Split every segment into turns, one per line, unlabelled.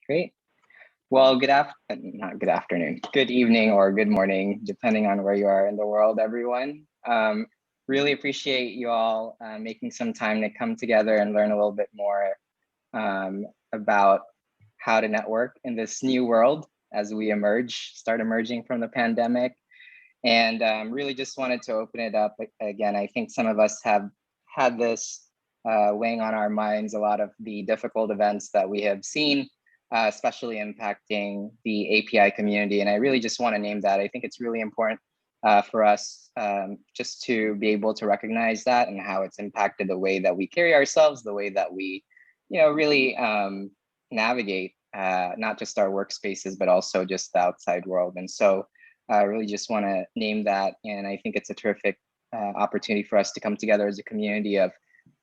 Great. Well, not good afternoon, good evening or good morning, depending on where you are in the world, everyone. Really appreciate you all making some time to come together and learn a little bit more about how to network in this new world as we start emerging from the pandemic. And really just wanted to open it up again. I think some of us have had this weighing on our minds, a lot of the difficult events that we have seen, especially impacting the API community. And I really just want to name that. I think it's really important for us just to be able to recognize that and how it's impacted the way that we carry ourselves, the way that we, really navigate not just our workspaces, but also just the outside world. And so I really just want to name that. And I think it's a terrific opportunity for us to come together as a community of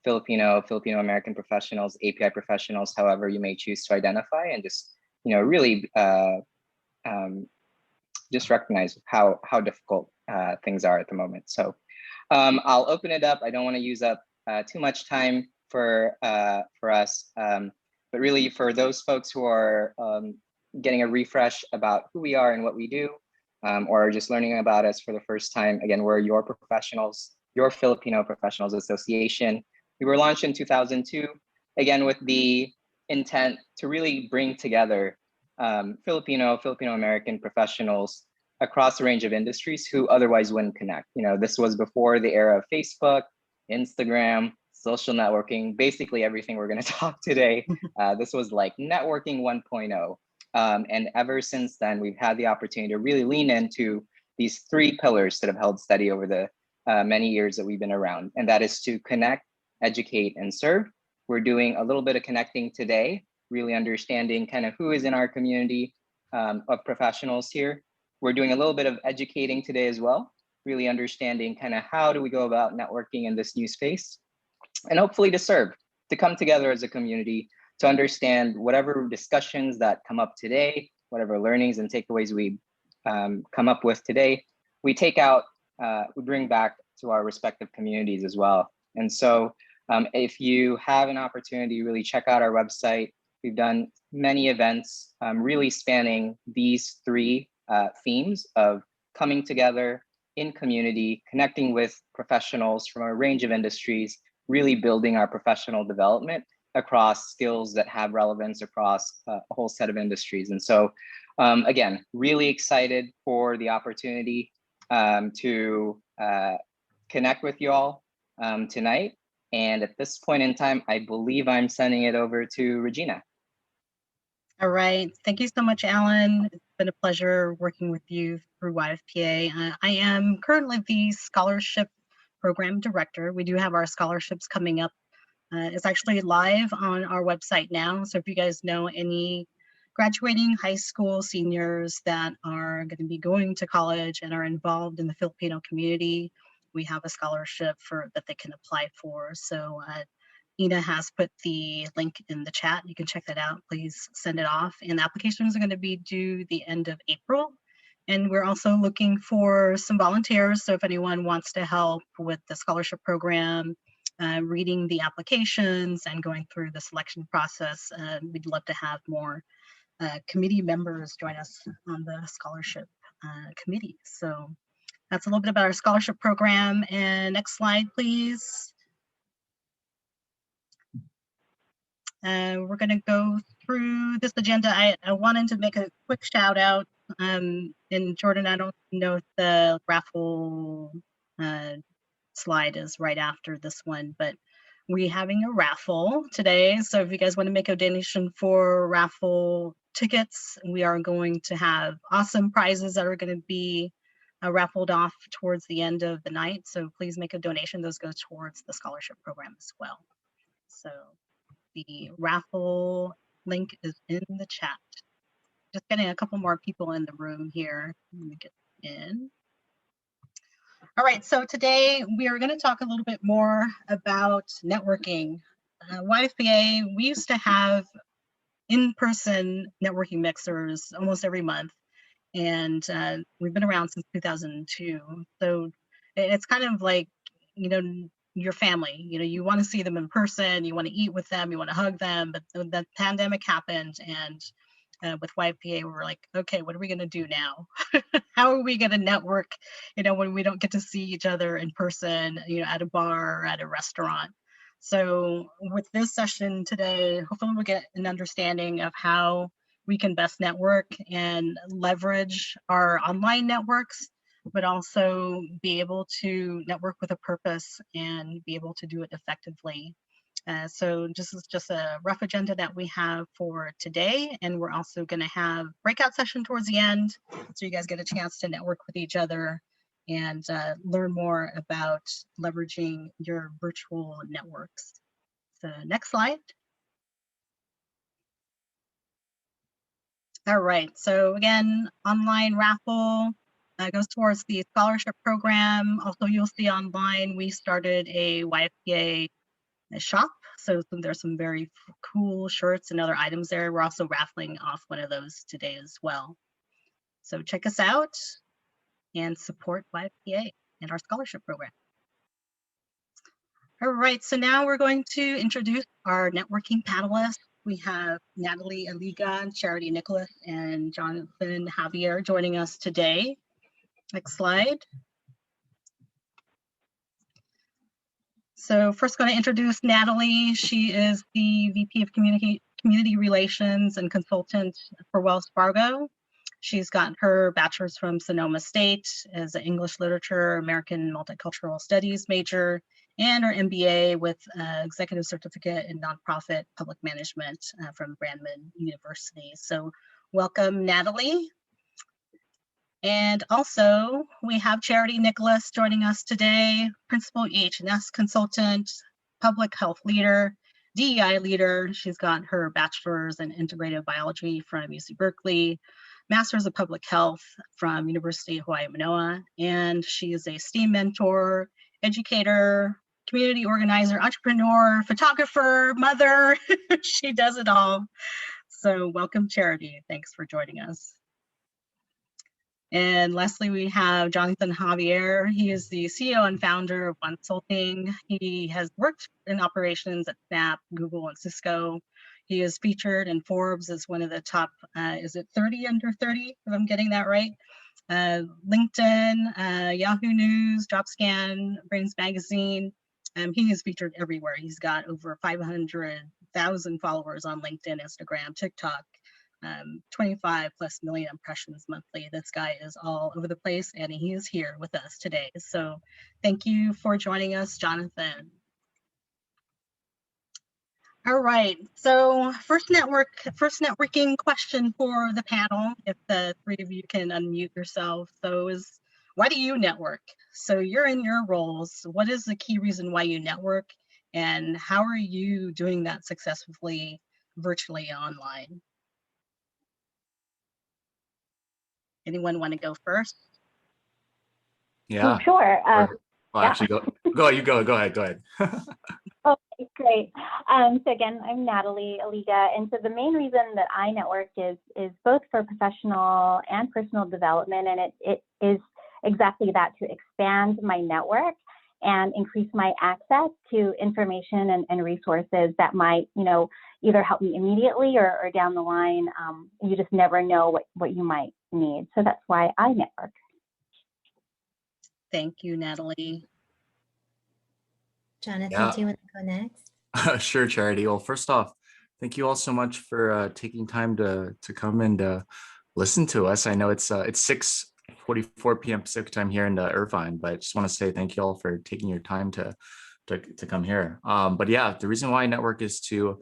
Filipino American professionals, API professionals, however you may choose to identify, and just really just recognize how difficult things are at the moment. So I'll open it up. I don't want to use up too much time for us, but really for those folks who are getting a refresh about who we are and what we do, or just learning about us for the first time. Again, we're your professionals, your Filipino Professionals Association. We were launched in 2002, again, with the intent to really bring together Filipino American professionals across a range of industries who otherwise wouldn't connect. This was before the era of Facebook, Instagram, social networking, basically everything we're going to talk today. This was like networking 1.0. And ever since then, we've had the opportunity to really lean into these three pillars that have held steady over the many years that we've been around. And that is to connect, educate, and serve. We're doing a little bit of connecting today, really understanding kind of who is in our community of professionals here. We're doing a little bit of educating today as well, really understanding kind of how do we go about networking in this new space, and hopefully to serve, to come together as a community, to understand whatever discussions that come up today, whatever learnings and takeaways we come up with today, we take out, we bring back to our respective communities as well. And so if you have an opportunity, really check out our website. We've done many events really spanning these three themes of coming together in community, connecting with professionals from a range of industries, really building our professional development across skills that have relevance across a whole set of industries. And so again, really excited for the opportunity to connect with you all tonight. And at this point in time, I believe I'm sending it over to Regina.
All right. Thank you so much, Alan. It's been a pleasure working with you through Yfpa. I am currently the Scholarship Program Director. We do have our scholarships coming up. It's actually live on our website now. So if you guys know any graduating high school seniors that are going to be going to college and are involved in the Filipino community, we have a scholarship that they can apply for. So Ina has put the link in the chat. You can check that out. Please send it off. And the applications are going to be due the end of April. And we're also looking for some volunteers. So if anyone wants to help with the scholarship program, reading the applications and going through the selection process, we'd love to have more committee members join us on the scholarship committee. So that's a little bit about our scholarship program. And next slide, please. We're going to go through this agenda. I wanted to make a quick shout out. And Jordan, I don't know if the raffle slide is right after this one, but we're having a raffle today. So if you guys want to make a donation for raffle tickets, we are going to have awesome prizes that are going to be raffled off towards the end of the night. So please make a donation. Those go towards the scholarship program as well. So the raffle link is in the chat. Just getting a couple more people in the room here. Let me get in. All right, so today we are going to talk a little bit more about networking. Yfpa, we used to have in-person networking mixers almost every month, and we've been around since 2002. So it's kind of like, your family. You want to see them in person, you want to eat with them, you want to hug them, but the pandemic happened, and with YPA, we're like, okay, what are we going to do now? How are we going to network, when we don't get to see each other in person, at a bar or at a restaurant? So with this session today, hopefully we'll get an understanding of how we can best network and leverage our online networks, but also be able to network with a purpose and be able to do it effectively. So this is just a rough agenda that we have for today, and we're also going to have breakout session towards the end, so you guys get a chance to network with each other and learn more about leveraging your virtual networks. So next slide. All right, so again, online raffle goes towards the scholarship program. Also, you'll see online, we started a YFPA shop. So there's some very cool shirts and other items there. We're also raffling off one of those today as well. So check us out and support YFPA and our scholarship program. All right, so now we're going to introduce our networking panelists. We have Natalie Aliga, Charity Nicolas, and Jonathan Javier joining us today. Next slide. So first going to introduce Natalie. She is the VP of Community Relations and Consultant for Wells Fargo. She's got her bachelor's from Sonoma State as an English Literature, American Multicultural Studies major, and her MBA with Executive Certificate in Nonprofit Public Management from Brandman University. So welcome, Natalie. And also we have Charity Nicolas joining us today, Principal EHS Consultant, Public Health Leader, DEI Leader. She's got her Bachelor's in Integrative Biology from UC Berkeley, Master's of Public Health from University of Hawaii Manoa, and she is a STEAM mentor, educator, community organizer, entrepreneur, photographer, mother. She does it all. So welcome, Charity. Thanks for joining us. And lastly, we have Jonathan Javier. He is the CEO and founder of Wonsulting. He has worked in operations at Snap, Google, and Cisco. He is featured in Forbes as one of the top, is it 30 under 30, if I'm getting that right? LinkedIn, Yahoo News, JobScan, Brains Magazine. He is featured everywhere. He's got over 500,000 followers on LinkedIn, Instagram, TikTok. 25+ million impressions monthly. This guy is all over the place, and he is here with us today. So thank you for joining us, Jonathan. All right, so first networking question for the panel, if the three of you can unmute yourselves. So is, why do you network? So you're in your roles. What is the key reason why you network, and how are you doing that successfully virtually online? Anyone want to go first?
Yeah.
Sure.
Well,
yeah.
actually, go ahead.
Okay, great. So again, I'm Natalie Aliga, and so the main reason that I network is both for professional and personal development, and it is exactly that, to expand my network and increase my access to information and resources that might, either help me immediately or down the line. You just never know what you might need. So that's why I network.
Thank you, Natalie.
Jonathan, do you want to go next?
Sure, Charity. Well, first off, thank you all so much for taking time to come and listen to us. I know it's 6:44 p.m. Pacific time here in Irvine, but I just want to say thank you all for taking your time to come here. But yeah, the reason why I network is to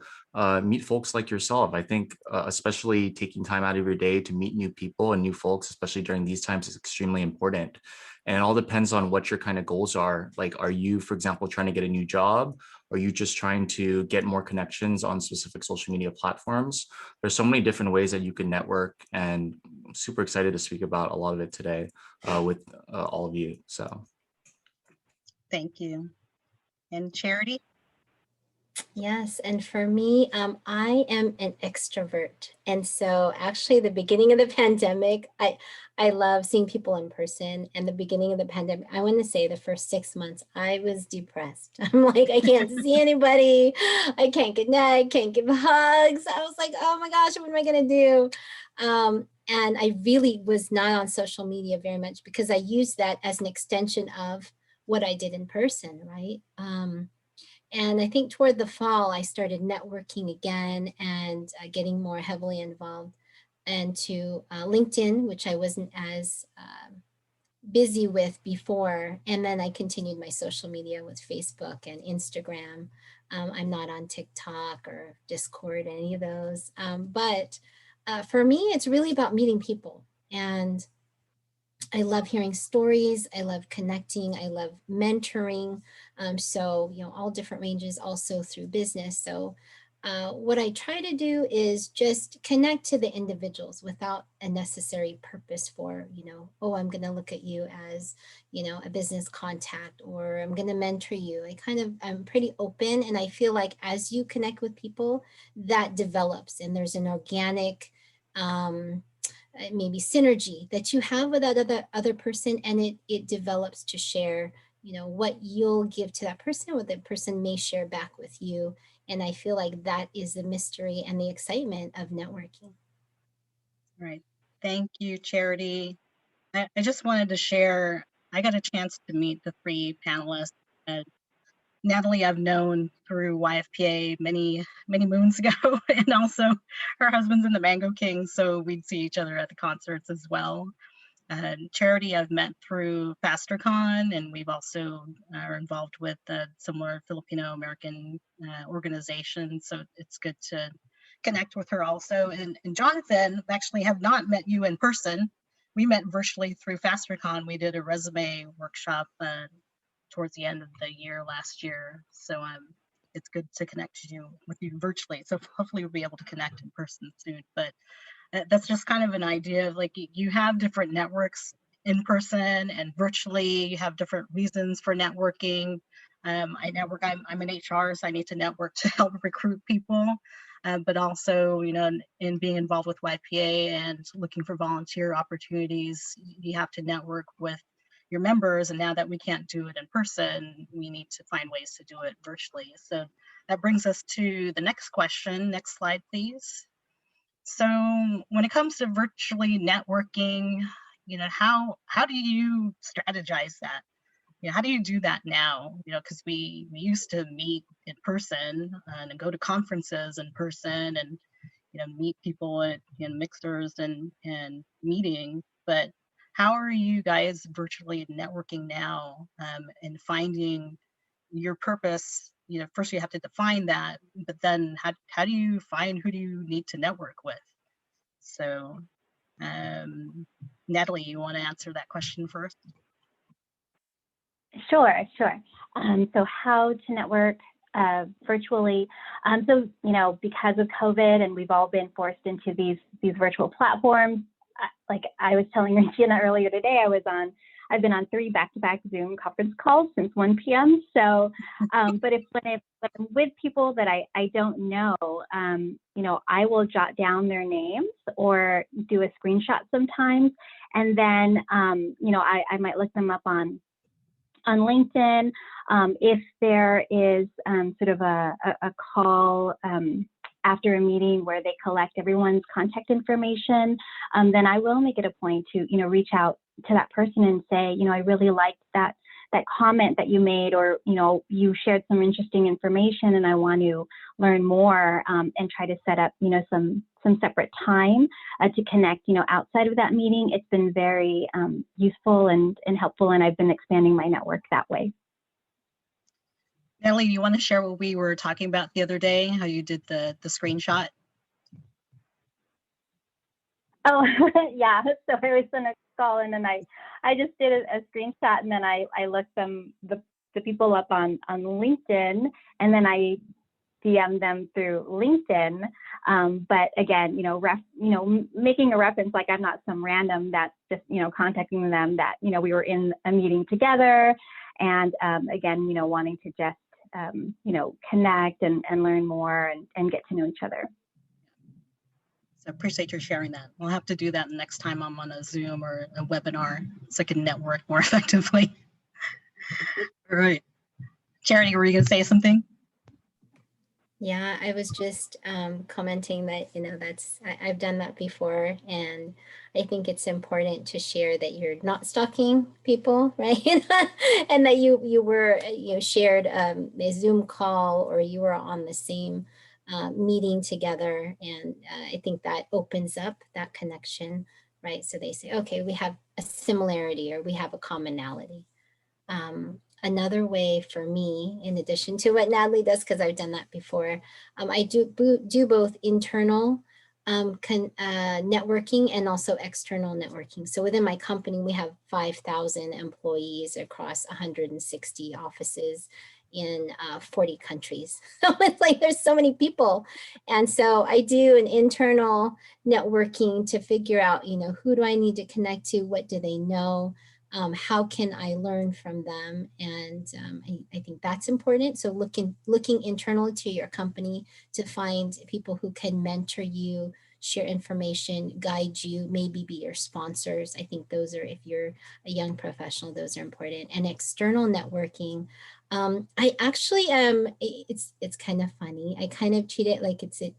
meet folks like yourself. I think especially taking time out of your day to meet new people and new folks, especially during these times, is extremely important. And it all depends on what your kind of goals are. Like, are you, for example, trying to get a new job? Are you just trying to get more connections on specific social media platforms? There's so many different ways that you can network, and I'm super excited to speak about a lot of it today with all of you. So
thank you. And Charity?
Yes, and for me, I am an extrovert, and so actually, the beginning of the pandemic, I love seeing people in person. And the beginning of the pandemic, I want to say the first 6 months, I was depressed. I'm like, I can't see anybody, I can't connect, can't give hugs. I was like, oh my gosh, what am I gonna do? And I really was not on social media very much because I used that as an extension of what I did in person, right? And I think toward the fall, I started networking again and getting more heavily involved into LinkedIn, which I wasn't as busy with before. And then I continued my social media with Facebook and Instagram. I'm not on TikTok or Discord, any of those. But for me, it's really about meeting people. And I love hearing stories. I love connecting. I love mentoring. So, all different ranges also through business. So what I try to do is just connect to the individuals without a necessary purpose for, oh, I'm going to look at you as, a business contact, or I'm going to mentor you. I'm pretty open. And I feel like as you connect with people, that develops and there's an organic, maybe synergy that you have with that other person, and it develops to share what you'll give to that person, what that person may share back with you. And I feel like that is the mystery and the excitement of networking.
Right. Thank you, Charity. I just wanted to share, I got a chance to meet the 3 panelists. Natalie I've known through YFPA many moons ago, and also her husband's in the Mango Kings, so we'd see each other at the concerts as well. Charity I've met through FasterCon, and we've also are involved with similar Filipino-American organizations, so it's good to connect with her also. And Jonathan, actually have not met you in person. We met virtually through FasterCon. We did a resume workshop towards the end of the year last year. So it's good to connect with you virtually. So hopefully we'll be able to connect in person soon. But that's just kind of an idea of like you have different networks in person and virtually. You have different reasons for networking. I network. I'm in HR, so I need to network to help recruit people. But also, in being involved with YPA and looking for volunteer opportunities, you have to network with your members. And now that we can't do it in person, we need to find ways to do it virtually. So that brings us to the next question. Next slide, please. So when it comes to virtually networking, how do you strategize that? How do you do that now? Because we used to meet in person and go to conferences in person and meet people at mixers and meeting. But how are you guys virtually networking now and finding your purpose? First you have to define that, but then how do you find who do you need to network with? So Natalie, you want to answer that question first?
Sure. So how to network virtually. So, because of COVID and we've all been forced into these virtual platforms, like I was telling Regina earlier today, I've been on 3 back-to-back Zoom conference calls since 1 p.m. So, but when I'm with people that I don't know, I will jot down their names or do a screenshot sometimes. And then, I might look them up on LinkedIn. If there is sort of a call after a meeting where they collect everyone's contact information, then I will make it a point to, reach out to that person and say, I really liked that comment that you made, or, you shared some interesting information and I want to learn more, and try to set up, some separate time to connect, outside of that meeting. It's been very useful and helpful, and I've been expanding my network that way.
Natalie, you want to share what we were talking about the other day, how you did the screenshot?
Oh, yeah. So I was in a call and then I just did a screenshot, and then I looked the people up on LinkedIn, and then I DM them through LinkedIn. But again, making a reference like I'm not some random that's just, contacting them, that, we were in a meeting together, and again, wanting to just connect and learn more and get to know each other.
So appreciate your sharing that. We'll have to do that next time I'm on a Zoom or a webinar so I can network more effectively. All right. Charity, were you going to say something?
Yeah, I was just commenting that, I've done that before, and I think it's important to share that you're not stalking people, right? And that you were, shared a Zoom call, or you were on the same meeting together. And I think that opens up that connection, right? So they say, okay, we have a similarity, or we have a commonality. Another way for me, in addition to what Natalie does, because I've done that before, I do both internal networking and also external networking. So within my company, we have 5,000 employees across 160 offices in 40 countries. So it's like there's so many people. And so I do an internal networking to figure out, who do I need to connect to? What do they know? How can I learn from them? And I think that's important. So looking internally to your company to find people who can mentor you, share information, guide you, maybe be your sponsors. I think those are, if you're a young professional, those are important. And external networking, I actually it's kind of funny. I kind of treat it like it's a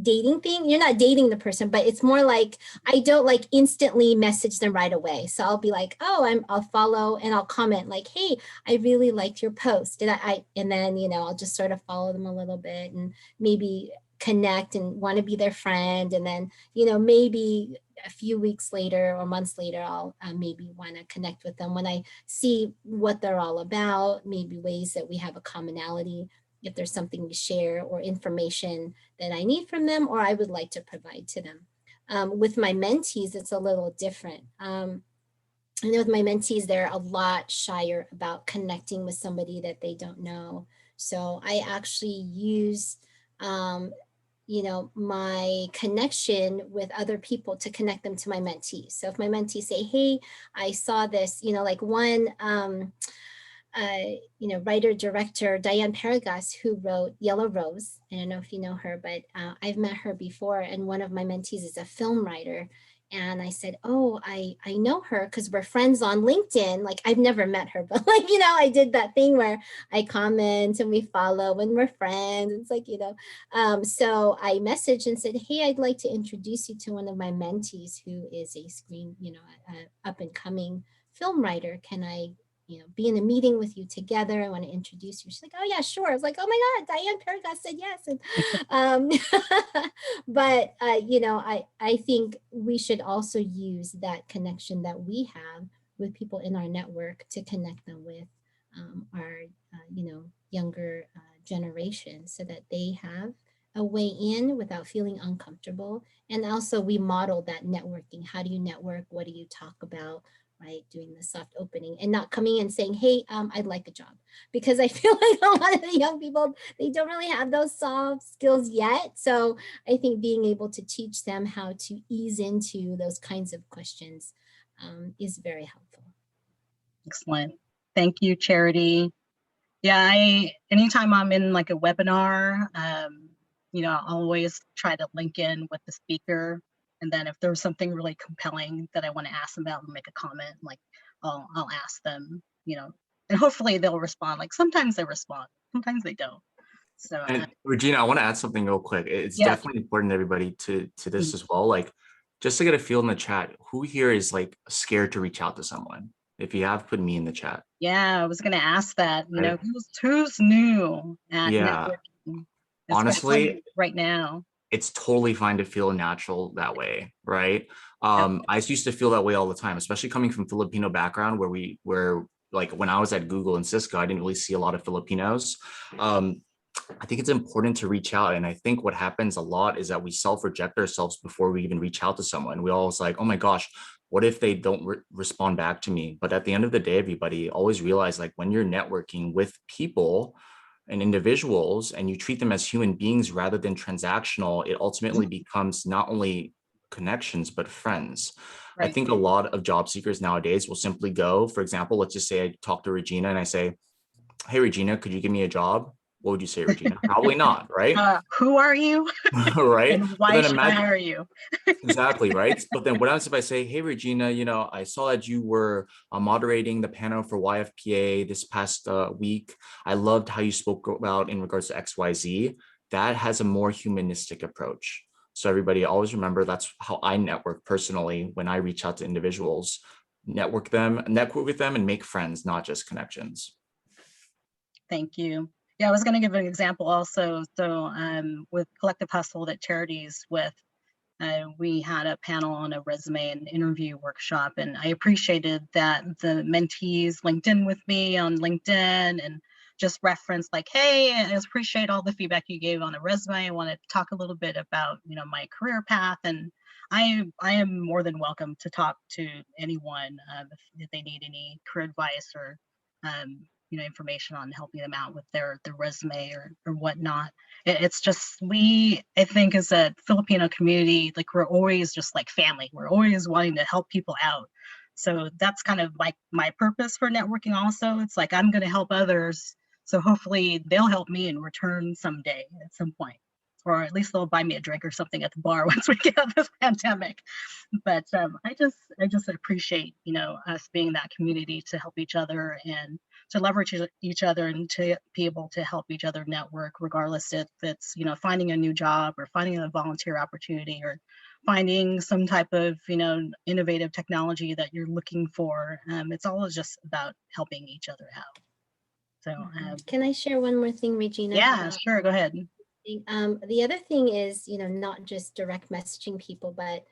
dating thing. You're not dating the person, but it's more like I don't like instantly message them right away. So I'll be like, oh, I'll follow and I'll comment like, hey, I really liked your post. And then I'll just sort of follow them a little bit and maybe connect and want to be their friend. And then maybe a few weeks later or months later, I'll maybe want to connect with them when I see what they're all about, maybe ways that we have a commonality, if there's something to share or information that I need from them or I would like to provide to them. With my mentees, it's a little different. I know with my mentees, they're a lot shyer about connecting with somebody that they don't know. So I actually use, my connection with other people to connect them to my mentees. So if my mentees say, hey, I saw this, like one, writer, director, Diane Paragas, who wrote Yellow Rose. I don't know if you know her, but I've met her before. And one of my mentees is a film writer. And I said, oh, I know her because we're friends on LinkedIn. Like I've never met her, but I did that thing where I comment and we follow and we're friends. It's like, so I messaged and said, hey, I'd like to introduce you to one of my mentees who is a up and coming film writer. Can I be in a meeting with you together? I want to introduce you. She's like, oh yeah, sure. I was like, oh my God, Diane Paragas said yes. And, but I think we should also use that connection that we have with people in our network to connect them with our, younger generation so that they have a way in without feeling uncomfortable. And also we model that networking. How do you network? What do you talk about? Right, doing the soft opening and not coming and saying, hey, I'd like a job, because I feel like a lot of the young people, they don't really have those soft skills yet. So I think being able to teach them how to ease into those kinds of questions is very helpful.
Excellent. Thank you, Charity. Yeah, anytime I'm in like a webinar, I'll always try to link in with the speaker. And then if there's something really compelling that I want to ask them about and make a comment, like I'll ask them, and hopefully they'll respond. Like sometimes they respond, sometimes they don't. So
and Regina, I want to add something real quick. It's definitely important, everybody, to this as well. Like just to get a feel in the chat, who here is like scared to reach out to someone? If you have, put me in the chat.
Yeah, I was going to ask that, right. Who's new at networking?
Honestly,
right now.
It's totally fine to feel natural that way, right? I used to feel that way all the time, especially coming from Filipino background where like when I was at Google and Cisco, I didn't really see a lot of Filipinos. I think it's important to reach out. And I think what happens a lot is that we self-reject ourselves before we even reach out to someone. We always like, oh my gosh, what if they don't respond back to me? But at the end of the day, everybody always realize like when you're networking with people and individuals and you treat them as human beings rather than transactional, it ultimately becomes not only connections, but friends. Right. I think a lot of job seekers nowadays will simply go, for example, let's just say I talk to Regina and I say, hey, Regina, could you give me a job? What would you say, Regina? Probably not, right?
Who are you?
Right?
And
But
why
then
should I
imagine,
hire you?
exactly, right? But then what happens if I say, hey, Regina, I saw that you were moderating the panel for YFPA this past week. I loved how you spoke about in regards to XYZ. That has a more humanistic approach. So everybody always remember that's how I network personally when I reach out to individuals, network with them and make friends, not just connections.
Thank you. Yeah, I was going to give an example also. So with Collective Hustle at Charities we had a panel on a resume and interview workshop, and I appreciated that the mentees linked in with me on LinkedIn and just referenced like, hey, I appreciate all the feedback you gave on the resume. I want to talk a little bit about, my career path, and I am more than welcome to talk to anyone if they need any career advice or information on helping them out with their resume or whatnot. It's just I think as a Filipino community, like we're always just like family. We're always wanting to help people out. So that's kind of like my purpose for networking also. It's like I'm going to help others. So hopefully they'll help me in return someday at some point. Or at least they'll buy me a drink or something at the bar once we get out of this pandemic. But I just appreciate, us being that community to help each other and to leverage each other and to be able to help each other network, regardless if it's, finding a new job or finding a volunteer opportunity or finding some type of, innovative technology that you're looking for. It's all just about helping each other out. So
can I share one more thing, Regina?
yeah, sure, go ahead.
The other thing is, not just direct messaging people, but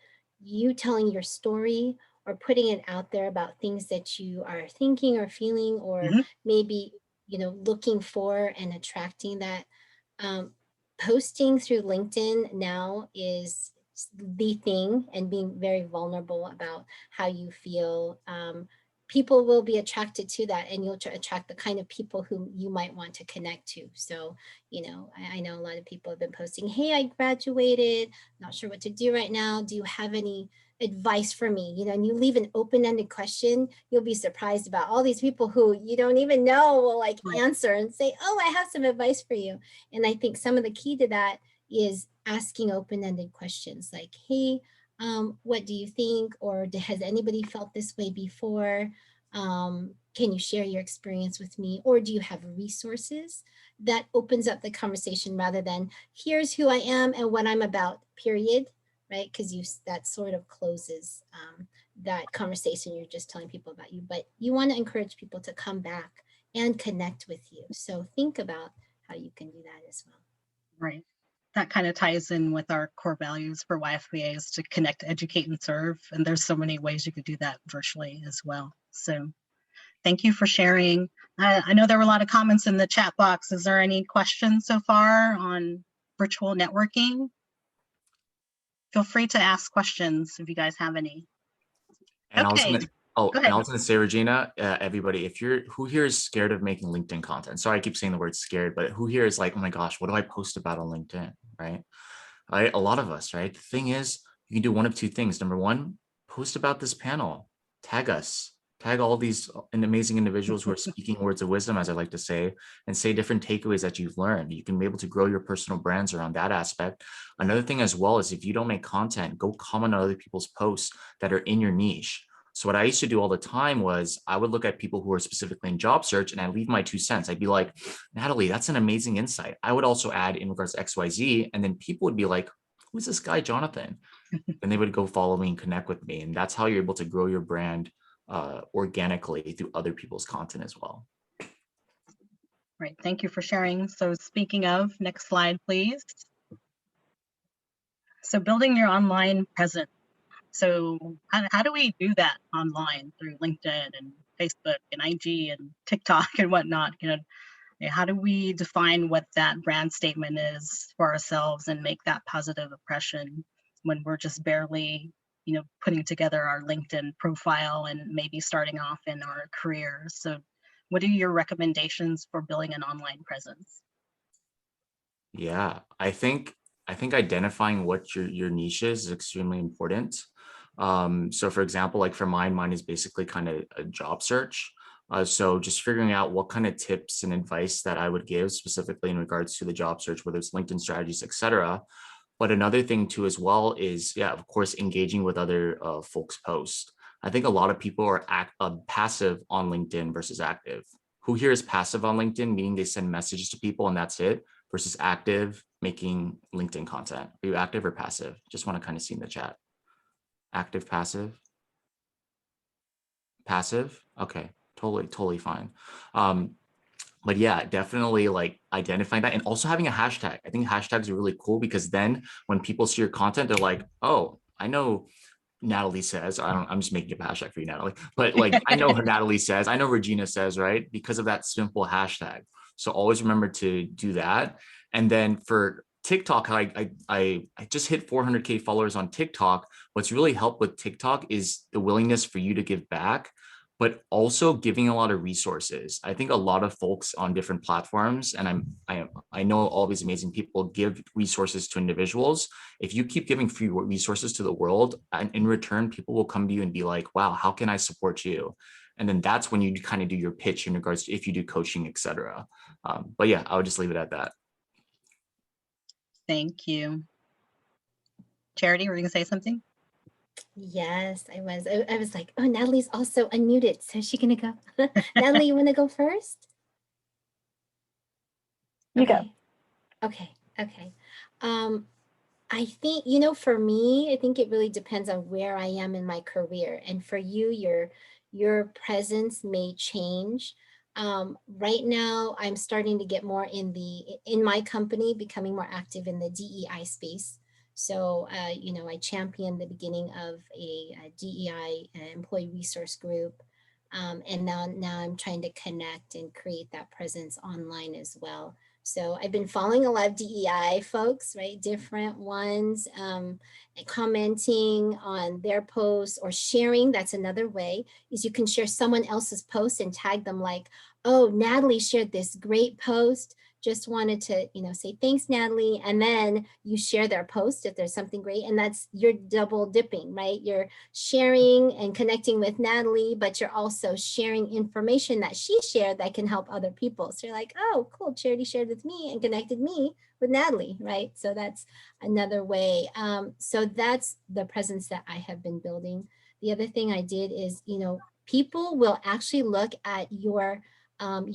you telling your story or putting it out there about things that you are thinking or feeling or maybe, looking for and attracting that. Posting through LinkedIn now is the thing, and being very vulnerable about how you feel. People will be attracted to that, and you'll attract the kind of people who you might want to connect to. So, I know a lot of people have been posting, hey, I graduated, not sure what to do right now. Do you have any advice for me? And you leave an open-ended question, you'll be surprised about all these people who you don't even know will like answer and say, oh, I have some advice for you. And I think some of the key to that is asking open-ended questions like, hey, what do you think? Or has anybody felt this way before? Can you share your experience with me? Or do you have resources? That opens up the conversation rather than here's who I am and what I'm about, period, right? Because that sort of closes that conversation. You're just telling people about you, but you want to encourage people to come back and connect with you. So think about how you can do that as well.
Right. That kind of ties in with our core values for YFPA is to connect, educate, and serve. And there's so many ways you could do that virtually as well. So thank you for sharing. I know there were a lot of comments in the chat box. Is there any questions so far on virtual networking? Feel free to ask questions if you guys have any.
And
okay.
I was going to say, Regina, everybody, who here is scared of making LinkedIn content? Sorry, I keep saying the word scared, but who here is like, oh my gosh, what do I post about on LinkedIn, right? A lot of us, right? The thing is, you can do one of two things. Number one, post about this panel, tag us, tag all these amazing individuals who are speaking words of wisdom, as I like to say, and say different takeaways that you've learned. You can be able to grow your personal brands around that aspect. Another thing as well is if you don't make content, go comment on other people's posts that are in your niche. So what I used to do all the time was I would look at people who are specifically in job search and I leave my 2 cents. I'd be like, Natalie, that's an amazing insight. I would also add in regards to XYZ. And then people would be like, who's this guy, Jonathan? And they would go follow me and connect with me. And that's how you're able to grow your brand organically through other people's content as well.
Right. Thank you for sharing. So speaking of, next slide, please. So building your online presence. So how do we do that online through LinkedIn and Facebook and IG and TikTok and whatnot? How do we define what that brand statement is for ourselves and make that positive impression when we're just barely, putting together our LinkedIn profile and maybe starting off in our careers? So what are your recommendations for building an online presence?
Yeah, I think identifying what your niche is extremely important. So for example, like for mine is basically kind of a job search. So just figuring out what kind of tips and advice that I would give specifically in regards to the job search, whether it's LinkedIn strategies, etc. But another thing too as well is, yeah, of course, engaging with other folks' posts. I think a lot of people are passive on LinkedIn versus active. Who here is passive on LinkedIn, meaning they send messages to people and that's it, versus active, making LinkedIn content? Are you active or passive? Just want to kind of see in the chat. Active, passive? Passive? Okay, totally fine. But yeah, definitely like identifying that and also having a hashtag. I think hashtags are really cool because then when people see your content, they're like, oh, I know Natalie says, I'm just making a hashtag for you, Natalie, but like, I know what Natalie says, I know Regina says, right? Because of that simple hashtag. So always remember to do that. And then for TikTok, I just hit 400K followers on TikTok. What's really helped with TikTok is the willingness for you to give back, but also giving a lot of resources. I think a lot of folks on different platforms, and I know all these amazing people give resources to individuals. If you keep giving free resources to the world, and in return, people will come to you and be like, wow, how can I support you? And then that's when you kind of do your pitch in regards to if you do coaching, etc. But yeah, I would just leave it at that.
Thank you. Charity, were you gonna say something?
Yes, I was. I was like, oh, Natalie's also unmuted. So is she gonna go? Natalie, you wanna go first?
You
okay.
go.
Okay. I think, you know, for me, I think it really depends on where I am in my career. And for you, your presence may change. Right now, I'm starting to get more in my company, becoming more active in the DEI space. So, you know, I championed the beginning of a DEI employee resource group. And now I'm trying to connect and create that presence online as well. So I've been following a lot of DEI folks, right? Different ones, commenting on their posts or sharing. That's another way, is you can share someone else's post and tag them like, oh, Natalie shared this great post. Just wanted to, you know, say thanks, Natalie. And then you share their post if there's something great. And that's, you're double dipping, right? You're sharing and connecting with Natalie, but you're also sharing information that she shared that can help other people. So you're like, oh, cool, Charity shared with me and connected me with Natalie, right? So that's another way. So that's the presence that I have been building. The other thing I did is, you know, people will actually look at your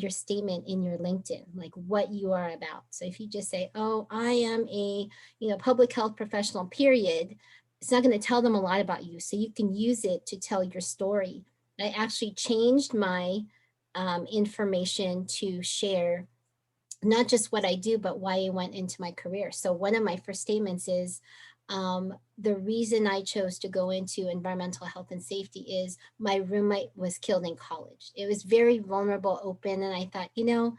statement in your LinkedIn, like what you are about. So if you just say, oh, I am a, you know, public health professional, period, it's not going to tell them a lot about you. So you can use it to tell your story. I actually changed my information to share not just what I do, but why I went into my career. So one of my first statements is, the reason I chose to go into environmental health and safety is my roommate was killed in college. It was very vulnerable, open. And I thought, you know,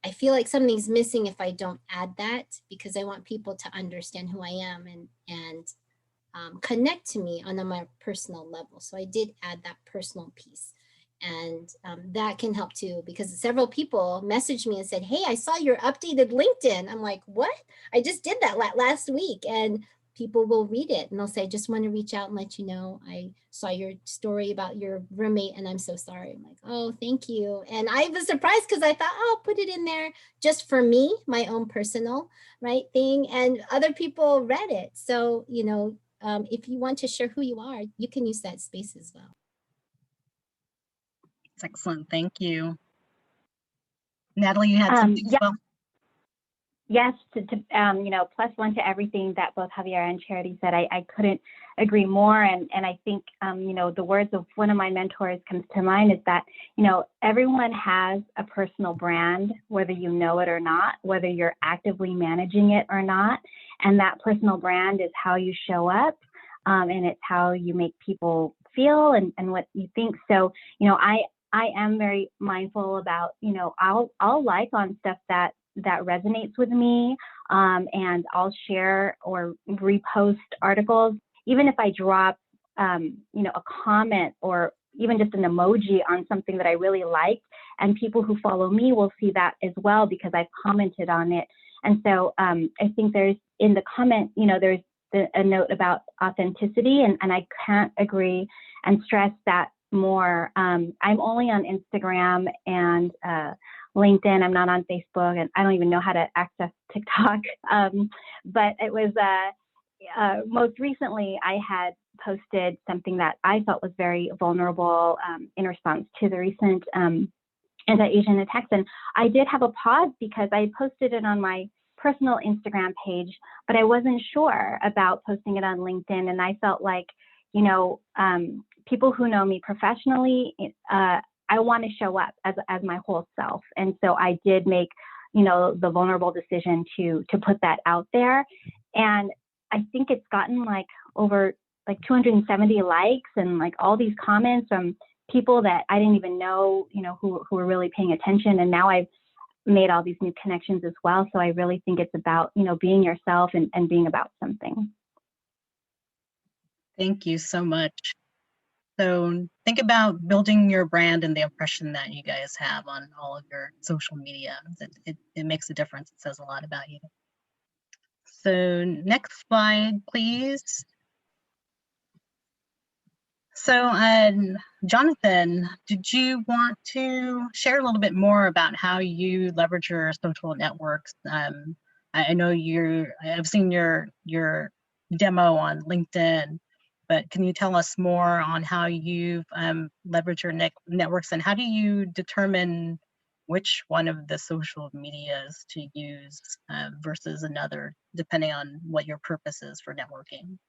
I feel like something's missing if I don't add that, because I want people to understand who I am and connect to me on a more personal level. So I did add that personal piece. And that can help too, because several people messaged me and said, hey, I saw your updated LinkedIn. I'm like, what? I just did that last week. And people will read it and they'll say, just want to reach out and let you know, I saw your story about your roommate and I'm so sorry. I'm like, oh, thank you. And I was surprised because I thought, oh, I'll put it in there just for me, my own personal thing. And other people read it. So, you know, if you want to share who you are, you can use that space as well.
That's excellent. Thank you. Natalie, you had something as well?
Yes, you know, plus one to everything that both Javier and Charity said. I couldn't agree more. And I think, you know, the words of one of my mentors comes to mind is that, you know, everyone has a personal brand, whether you know it or not, whether you're actively managing it or not. And that personal brand is how you show up, and it's how you make people feel and what you think. So, you know, I am very mindful about, you know, I'll like on stuff that resonates with me, and I'll share or repost articles, even if I drop, you know, a comment or even just an emoji on something that I really liked, and people who follow me will see that as well because I've commented on it. And so I think there's, in the comment, you know, there's a note about authenticity, and I can't agree and stress that more. I'm only on Instagram and LinkedIn. I'm not on Facebook, and I don't even know how to access TikTok. But it was most recently I had posted something that I felt was very vulnerable in response to the recent anti-Asian attacks. And I did have a pause because I posted it on my personal Instagram page, but I wasn't sure about posting it on LinkedIn. And I felt like, you know, people who know me professionally, I want to show up as my whole self. And so I did make, you know, the vulnerable decision to put that out there. And I think it's gotten like over like 270 likes and like all these comments from people that I didn't even know, you know, who were really paying attention. And now I've made all these new connections as well. So I really think it's about, you know, being yourself and being about something.
Thank you so much. So think about building your brand and the impression that you guys have on all of your social media. It makes a difference. It says a lot about you. So next slide, please. So Jonathan, did you want to share a little bit more about how you leverage your social networks? I know I've seen your demo on LinkedIn, but can you tell us more on how you've leveraged your networks, and how do you determine which one of the social medias to use versus another, depending on what your purpose is for networking?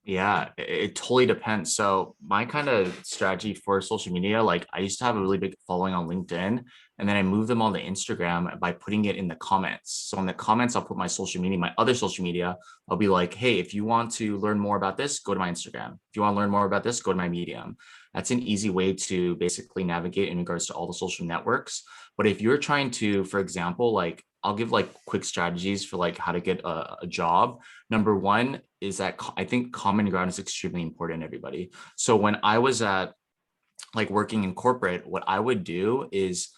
Yeah, it totally depends. So my kind of strategy for social media, like I used to have a really big following on LinkedIn, and then I moved them on to Instagram by putting it in the comments. So in the comments, I'll put my social media, my other social media. I'll be like, hey, if you want to learn more about this, go to my Instagram. If you want to learn more about this, go to my Medium. That's an easy way to basically navigate in regards to all the social networks. But if you're trying to, for example, like I'll give like quick strategies for like how to get a job. Number one is that I think common ground is extremely important, everybody. So when I was at like working in corporate, what I would do is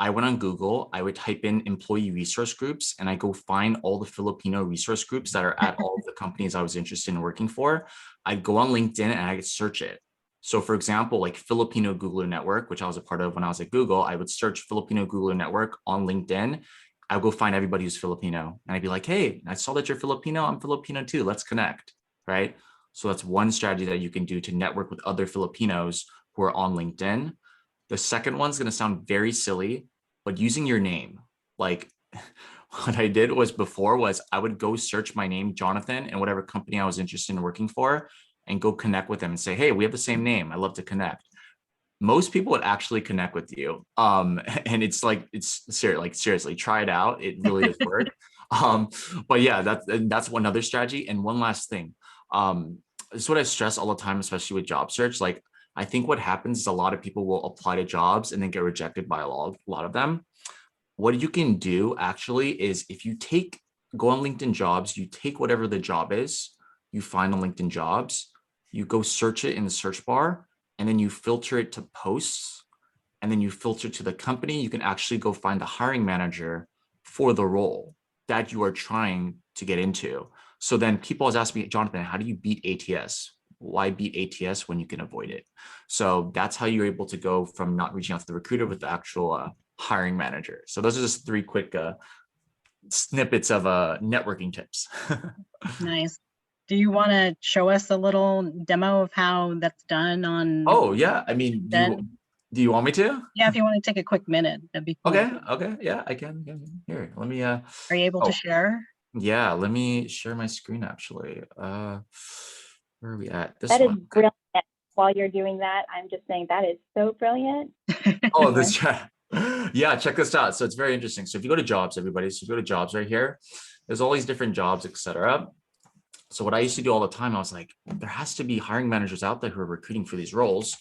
I went on Google, I would type in employee resource groups, and I go find all the Filipino resource groups that are at all of the companies I was interested in working for. I'd go on LinkedIn and I'd search it. So for example, like Filipino Googler Network, which I was a part of when I was at Google, I would search Filipino Googler Network on LinkedIn. I'll go find everybody who's Filipino and I'd be like, hey, I saw that you're Filipino. I'm Filipino too. Let's connect, right? So that's one strategy that you can do to network with other Filipinos who are on LinkedIn. The second one's going to sound very silly, but using your name. Like what I did was before was I would go search my name, Jonathan, and whatever company I was interested in working for, and go connect with them and say, hey, we have the same name. I'd love to connect. Most people would actually connect with you. And it's like, it's serious, like seriously, try it out. It really does work. But yeah, that's one other strategy. And one last thing. This is what I stress all the time, especially with job search. Like, I think what happens is a lot of people will apply to jobs and then get rejected by a lot of them. What you can do actually is if you go on LinkedIn jobs, you take whatever the job is, you find on LinkedIn jobs, you go search it in the search bar, and then you filter it to posts, and then you filter to the company. You can actually go find the hiring manager for the role that you are trying to get into. So then people always ask me, Jonathan, how do you beat ATS? Why beat ATS when you can avoid it? So that's how you're able to go from not reaching out to the recruiter with the actual hiring manager. So those are just 3 quick snippets of networking tips.
Nice. Do you want to show us a little demo of how that's done on?
Oh yeah, I mean, do you want me to?
Yeah, if you want to take a quick minute, that'd be cool.
Okay, yeah, I can. Here, let me.
Are you able to share?
Yeah, let me share my screen actually. Where are we at? This
one. That
one.
Is brilliant. While you're doing that, I'm just saying that is so brilliant.
Oh, this chat. Yeah, check this out. So it's very interesting. So if you go to jobs, everybody, so if you go to jobs right here, there's all these different jobs, etc. So what I used to do all the time, I was like, there has to be hiring managers out there who are recruiting for these roles.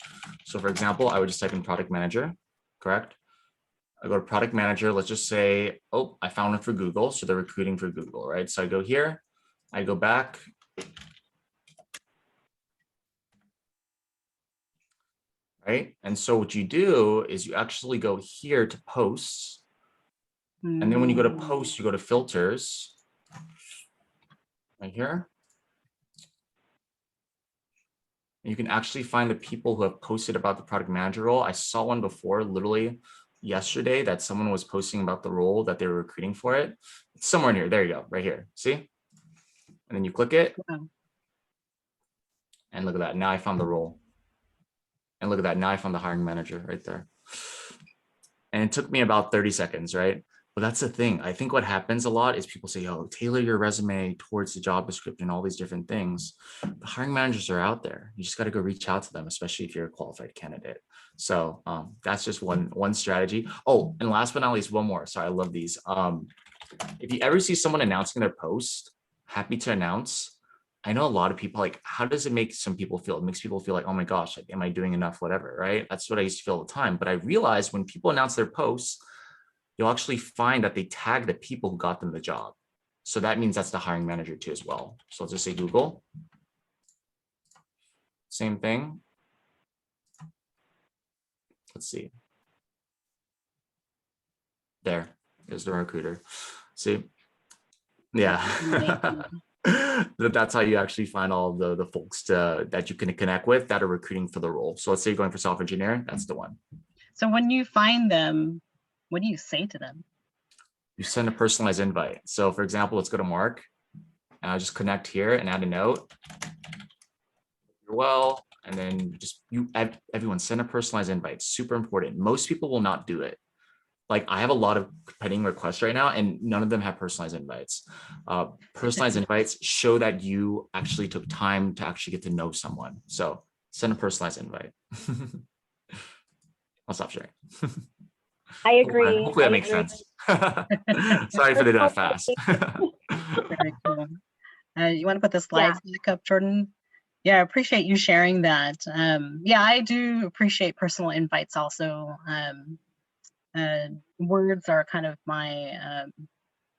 So for example, I would just type in product manager, correct? I go to product manager. Let's just say, oh, I found it for Google. So they're recruiting for Google, right? So I go here, I go back. Right. And so what you do is you actually go here to posts. And then when you go to posts, you go to filters right here. You can actually find the people who have posted about the product manager role. I saw one before, literally yesterday, that someone was posting about the role that they were recruiting for it. It's somewhere in here. There you go, right here. See? And then you click it.
Wow.
And look at that. Now I found the role. And look at that. Now I found the hiring manager right there. And it took me about 30 seconds, right? But that's the thing. I think what happens a lot is people say, oh, tailor your resume towards the job description, all these different things. The hiring managers are out there. You just got to go reach out to them, especially if you're a qualified candidate. So that's just one strategy. Oh, and last but not least, one more. Sorry, I love these. If you ever see someone announcing their post, happy to announce. I know a lot of people like, how does it make some people feel? It makes people feel like, oh my gosh, like, am I doing enough? Whatever, right? That's what I used to feel all the time. But I realized when people announce their posts, you'll actually find that they tag the people who got them the job. So that means that's the hiring manager too as well. So I'll just say Google. Same thing. Let's see. There's the recruiter. See? Yeah. That's how you actually find all the folks that you can connect with that are recruiting for the role. So let's say you're going for software engineer, that's the one.
So when you find them, what do you say to them?
You send a personalized invite. So for example, let's go to Mark and I'll just connect here and add a note. You're well, and then just everyone send a personalized invite. It's super important. Most people will not do it. Like I have a lot of pending requests right now and none of them have personalized invites. Personalized invites show that you actually took time to actually get to know someone. So send a personalized invite. I'll stop sharing.
I agree.
Hopefully that makes sense. Sorry for that fast.
Very cool. You want to put the slides back up, Jordan? Yeah, I appreciate you sharing that. Yeah, I do appreciate personal invites also. Words are kind of my,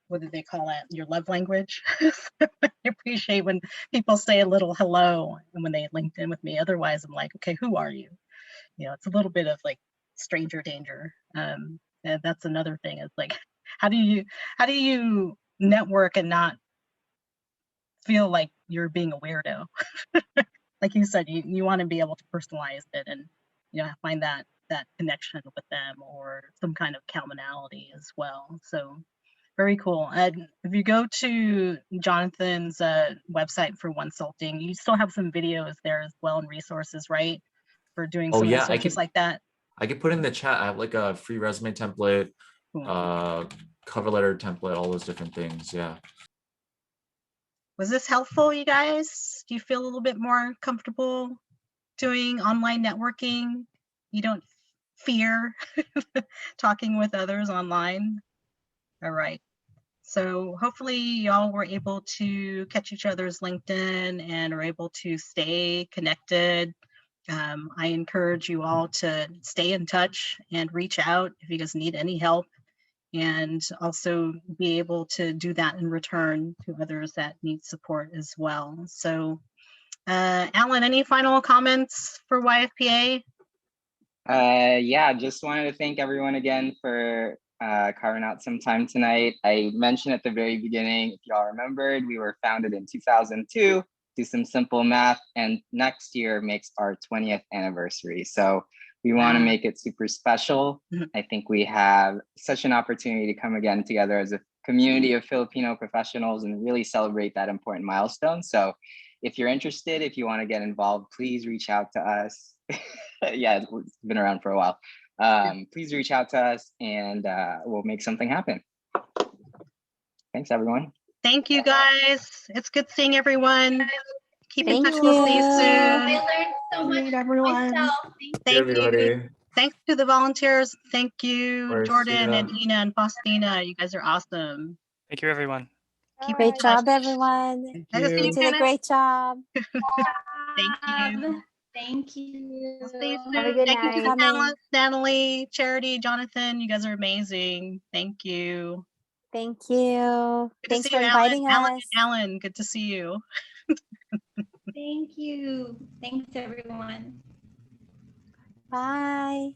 what do they call it? Your love language. I appreciate when people say a little hello and when they linked in with me. Otherwise, I'm like, okay, who are you? You know, it's a little bit of like stranger danger. And that's another thing. It's like, how do you network and not feel like you're being a weirdo? Like you said, you want to be able to personalize it and, you know, find that connection with them or some kind of commonality as well. So very cool. And if you go to Jonathan's website for Wonsulting, you still have some videos there as well and resources, right? For doing some researches like that.
I could put in the chat. I have like a free resume template,
Cool.
Cover letter template, all those different things. Yeah.
Was this helpful, you guys? Do you feel a little bit more comfortable doing online networking? You don't fear talking with others online? All right. So hopefully y'all were able to catch each other's LinkedIn and are able to stay connected. I encourage you all to stay in touch and reach out if you guys need any help, and also be able to do that in return to others that need support as well. So Alan, any final comments for YFPA?
Yeah, just wanted to thank everyone again for carving out some time tonight. I mentioned at the very beginning, if y'all remembered, we were founded in 2002. Do some simple math, and next year makes our 20th anniversary. So we want to make it super special. I think we have such an opportunity to come again together as a community of Filipino professionals and really celebrate that important milestone. So if you're interested, if you want to get involved, please reach out to us. Yeah, it's been around for a while. Please reach out to us and we'll make something happen. Thanks, everyone.
Thank you, guys. It's good seeing everyone. Keep in touch.
Thank
We'll see you soon.
I learned so much
everyone.
myself.
Thank you.
Everybody.
Thanks to the volunteers. Thank you,
Of course,
Jordan
yeah.
and Ina and Faustina. You guys are awesome.
Thank you, everyone.
Keep
Great
in
job,
touch.
everyone.
Thank
Nice to see
You
you,
did a
Kenneth.
great job.
Thank you.
Thank you.
We'll see you
Have a
soon.
good
Thank you to the
night.
panelists, Natalie, Charity, Jonathan. You guys are amazing. Thank you.
Thank you.
Good
Thanks
to see
for
you,
inviting
Alan.
us.
Alan, good to see you.
Thank you. Thanks, everyone.
Bye.